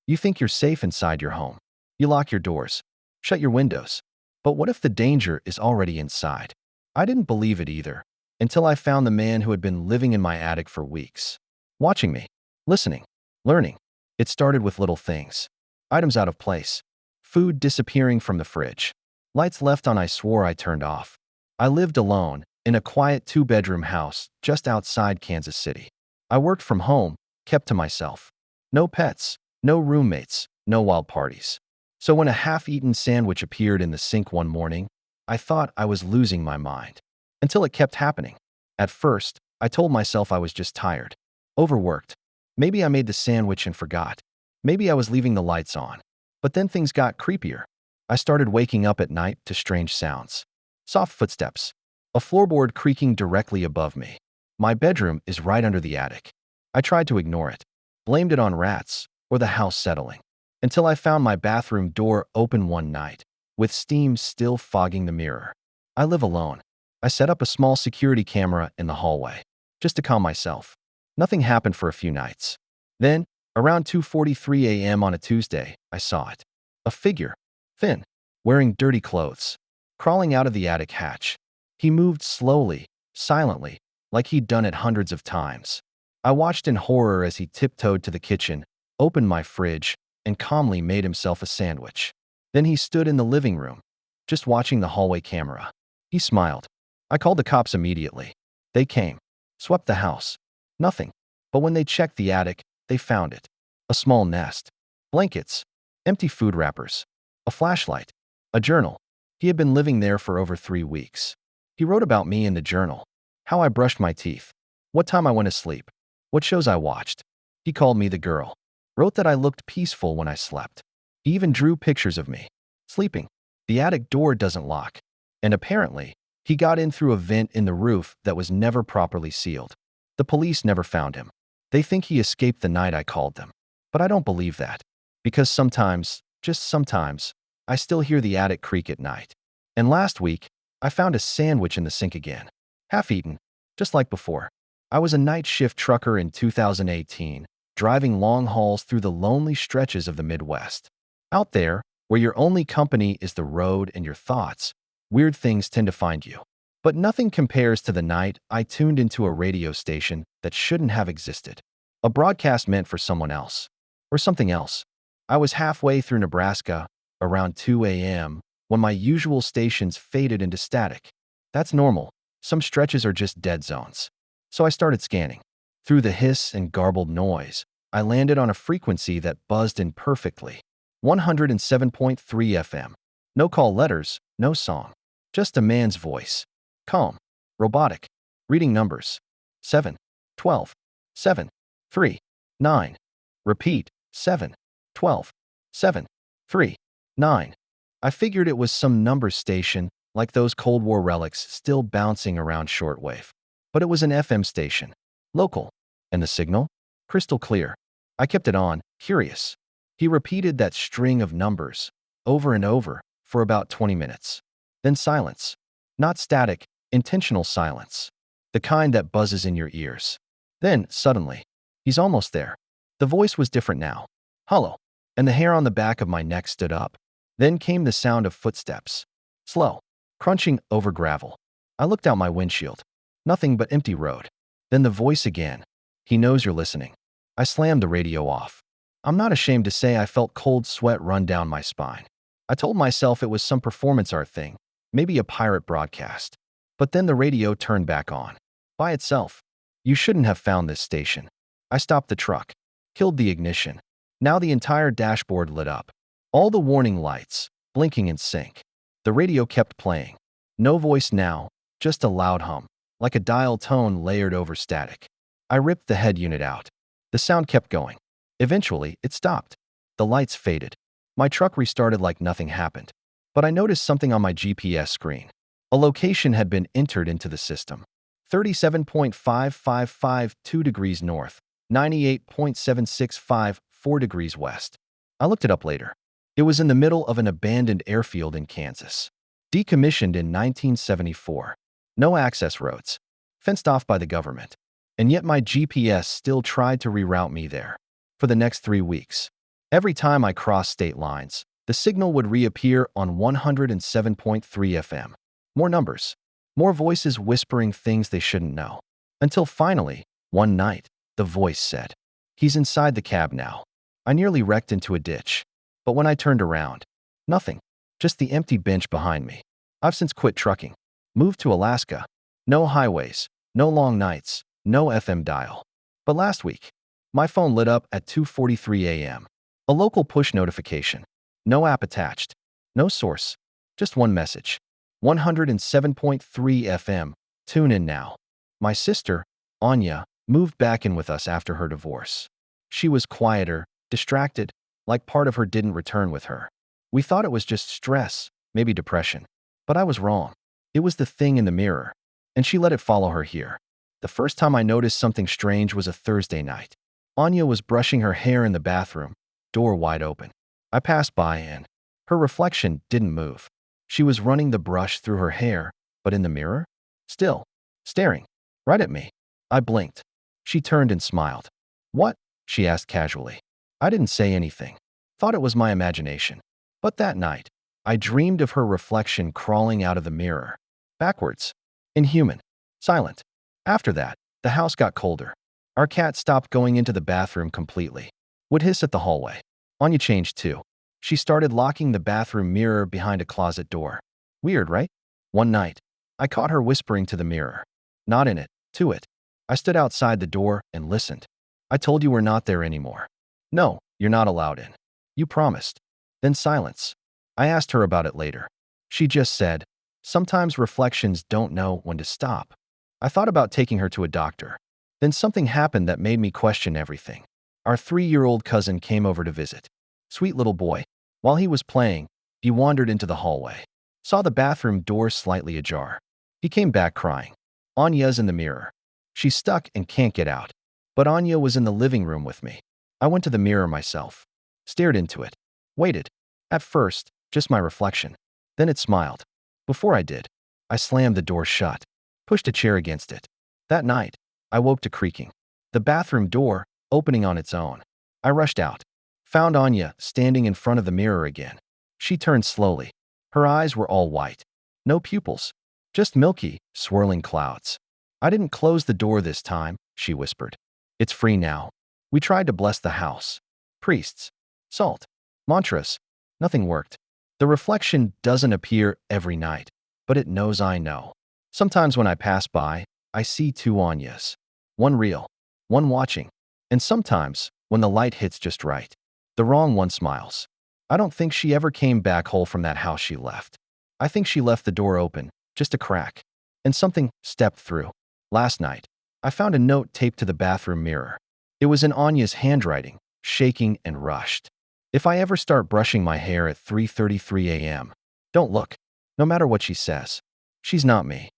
You think you're safe inside your home. You lock your doors, shut your windows. But what if the danger is already inside? I didn't believe it either, until I found the man who had been living in my attic for weeks, watching me, listening, learning. It started with little things. Items out of place, food disappearing from the fridge, lights left on I swore I turned off. I lived alone, in a quiet two-bedroom house just outside Kansas City. I worked from home, kept to myself. No pets, no roommates, no wild parties. So when a half-eaten sandwich appeared in the sink one morning, I thought I was losing my mind. Until it kept happening. At first, I told myself I was just tired, overworked. Maybe I made the sandwich and forgot. Maybe I was leaving the lights on. But then things got creepier. I started waking up at night to strange sounds. Soft footsteps. A floorboard creaking directly above me. My bedroom is right under the attic. I tried to ignore it. Blamed it on rats or the house settling. Until I found my bathroom door open one night, with steam still fogging the mirror. I live alone. I set up a small security camera in the hallway, just to calm myself. Nothing happened for a few nights. Then, around 2:43 a.m. on a Tuesday, I saw it. A figure, thin, wearing dirty clothes, crawling out of the attic hatch. He moved slowly, silently, like he'd done it hundreds of times. I watched in horror as he tiptoed to the kitchen, opened my fridge, and calmly made himself a sandwich. Then he stood in the living room, just watching the hallway camera. He smiled. I called the cops immediately. They came, swept the house. Nothing. But when they checked the attic, they found it. A small nest, blankets, empty food wrappers, a flashlight, a journal. He had been living there for over 3 weeks. He wrote about me in the journal, how I brushed my teeth, what time I went to sleep, what shows I watched. He called me the girl, wrote that I looked peaceful when I slept. He even drew pictures of me, sleeping. The attic door doesn't lock, and apparently, he got in through a vent in the roof that was never properly sealed. The police never found him. They think he escaped the night I called them. But I don't believe that, because sometimes, just sometimes, I still hear the attic creak at night. And last week, I found a sandwich in the sink again, half-eaten, just like before. I was a night shift trucker in 2018, driving long hauls through the lonely stretches of the Midwest. Out there, where your only company is the road and your thoughts, weird things tend to find you. But nothing compares to the night I tuned into a radio station that shouldn't have existed. A broadcast meant for someone else, or something else. I was halfway through Nebraska, around 2 a.m., when my usual stations faded into static. That's normal. Some stretches are just dead zones. So I started scanning. Through the hiss and garbled noise, I landed on a frequency that buzzed in perfectly. 107.3 FM. No call letters, no song. Just a man's voice. Calm. Robotic. Reading numbers. 7, 12, 7, 3, 9. Repeat. 7, 12, 7, 3, 9. I figured it was some number station, like those Cold War relics still bouncing around shortwave. But it was an FM station. Local. And the signal? Crystal clear. I kept it on, curious. He repeated that string of numbers, over and over, for about 20 minutes. Then silence. Not static, intentional silence. The kind that buzzes in your ears. Then, suddenly, he's almost there. The voice was different now. Hollow. And the hair on the back of my neck stood up. Then came the sound of footsteps. Slow. Crunching over gravel. I looked out my windshield. Nothing but empty road. Then the voice again. He knows you're listening. I slammed the radio off. I'm not ashamed to say I felt cold sweat run down my spine. I told myself it was some performance art thing, maybe a pirate broadcast. But then the radio turned back on. By itself. You shouldn't have found this station. I stopped the truck. Killed the ignition. Now the entire dashboard lit up. All the warning lights, blinking in sync. The radio kept playing. No voice now, just a loud hum, like a dial tone layered over static. I ripped the head unit out. The sound kept going. Eventually, it stopped. The lights faded. My truck restarted like nothing happened. But I noticed something on my GPS screen. A location had been entered into the system. 37.5552 degrees north, 98.7654 degrees west. I looked it up later. It was in the middle of an abandoned airfield in Kansas. Decommissioned in 1974. No access roads. Fenced off by the government. And yet my GPS still tried to reroute me there. For the next 3 weeks. Every time I crossed state lines, the signal would reappear on 107.3 FM. More numbers, more voices whispering things they shouldn't know. Until finally, one night, the voice said, "He's inside the cab now." I nearly wrecked into a ditch. But when I turned around, nothing, just the empty bench behind me. I've since quit trucking, moved to Alaska. No highways, no long nights, no FM dial. But last week, my phone lit up at 2:43 a.m. A local push notification. No app attached. No source. Just one message. 107.3 FM. Tune in now. My sister, Anya, moved back in with us after her divorce. She was quieter, distracted, like part of her didn't return with her. We thought it was just stress, maybe depression. But I was wrong. It was the thing in the mirror. And she let it follow her here. The first time I noticed something strange was a Thursday night. Anya was brushing her hair in the bathroom, door wide open. I passed by and her reflection didn't move. She was running the brush through her hair, but in the mirror, still, staring, right at me. I blinked. She turned and smiled. "What?" she asked casually. I didn't say anything. Thought it was my imagination. But that night, I dreamed of her reflection crawling out of the mirror. Backwards. Inhuman. Silent. After that, the house got colder. Our cat stopped going into the bathroom completely. Would hiss at the hallway. Anya changed too. She started locking the bathroom mirror behind a closet door. Weird, right? One night, I caught her whispering to the mirror. Not in it, to it. I stood outside the door and listened. "I told you we're not there anymore." "No, you're not allowed in." "You promised." Then silence. I asked her about it later. She just said, "Sometimes reflections don't know when to stop." I thought about taking her to a doctor. Then something happened that made me question everything. Our 3-year-old cousin came over to visit. Sweet little boy. While he was playing, he wandered into the hallway. Saw the bathroom door slightly ajar. He came back crying. Anya's in the mirror. She's stuck and can't get out. But Anya was in the living room with me. I went to the mirror myself. Stared into it. Waited. At first, just my reflection. Then it smiled. Before I did, I slammed the door shut. Pushed a chair against it. That night, I woke to creaking. The bathroom door opening on its own. I rushed out. Found Anya standing in front of the mirror again. She turned slowly. Her eyes were all white. No pupils. Just milky, swirling clouds. "I didn't close the door this time," she whispered. "It's free now. We tried to bless the house. Priests. Salt. Mantras. Nothing worked. The reflection doesn't appear every night, but it knows I know. Sometimes when I pass by, I see two Anyas. One real, one watching. And sometimes, when the light hits just right, the wrong one smiles. I don't think she ever came back whole from that house she left. I think she left the door open, just a crack. And something stepped through. Last night, I found a note taped to the bathroom mirror. It was in Anya's handwriting, shaking and rushed. "If I ever start brushing my hair at 3:33 a.m., don't look. No matter what she says. She's not me."